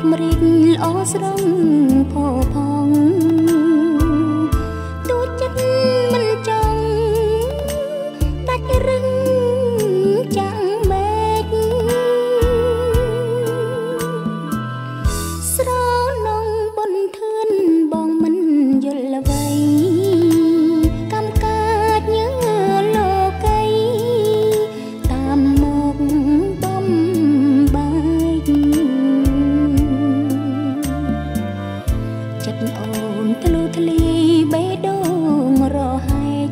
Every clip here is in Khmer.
มริดល្អស្រងផផងទូចិត្តមិនចង់ដាច់រឹងចាំងមេឃស្រនងបនធឿនបងមិនយល់អ្វីកម្មកាចញើលោកីតាមមកបំបាយចិត្តអូនធ្លុះធ្លាយបេះដូងរហែក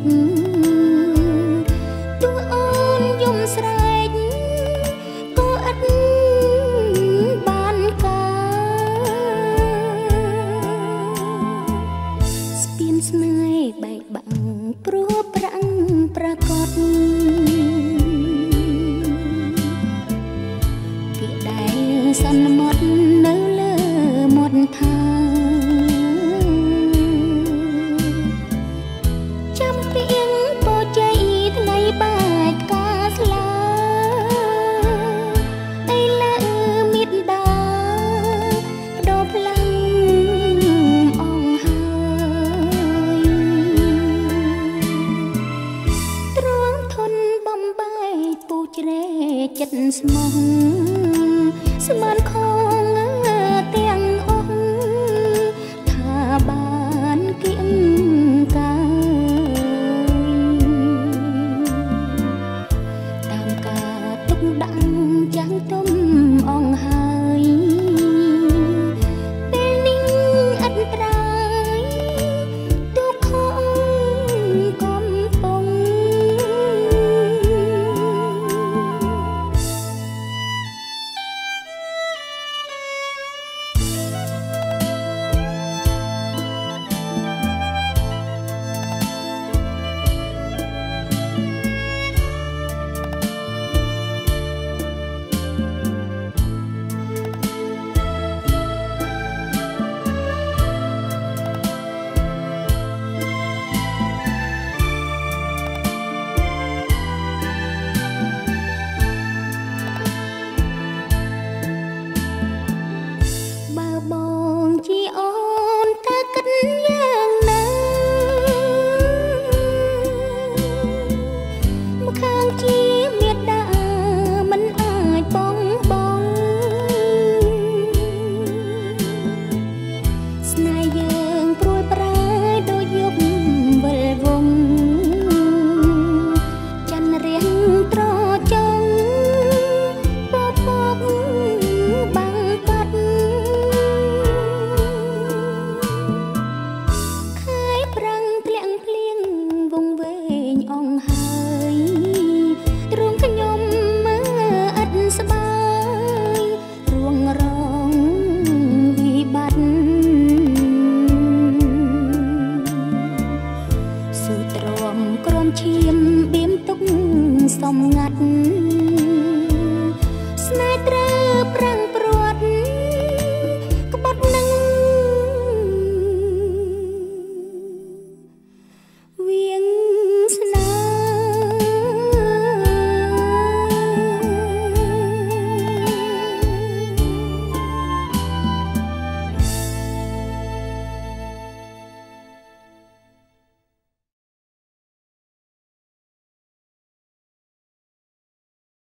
ទោះអូនយំស្រែកក៏ឥតបានការស្ពានស្នេហ៍បែកបាក់ព្រោះប្រាំងប្រកបពាក្យដែលសន្មត់នៅលើមាត់ថាចាំពីងបោជ័យថ្ងៃបាច់ការស្លាអីលើមេត្តាបដូរផ្លាំងអងហើយទ្រាំធន់បំបែកពូជ្រែចិត្តស្មោះស្មានខងទាំងអស់ថាបានគៀងកាយតាមការទុកដាក់ចាំងទុំអងហើយពេលនេះអត់ត្រាយទុកខំកំពុងបងជាអូនតើគិតយ៉ាងណាមកខាងជាមេត្តាមិនអាចបងស្នេហ៍យើងព្រួយប្រែដូចយប់វិលវងច័ន្ទរៀងត្រចង់ពពកបាំងកាត់ប្រាំងធ្លាក់ភ្លៀងវងវែងអងហើយទ្រង់ខ្ញុំមើលអត់ស្បាយរួងរងវិបត្តិស៊ូទ្រាំក្រំឈាមបៀមទុកសំងាត់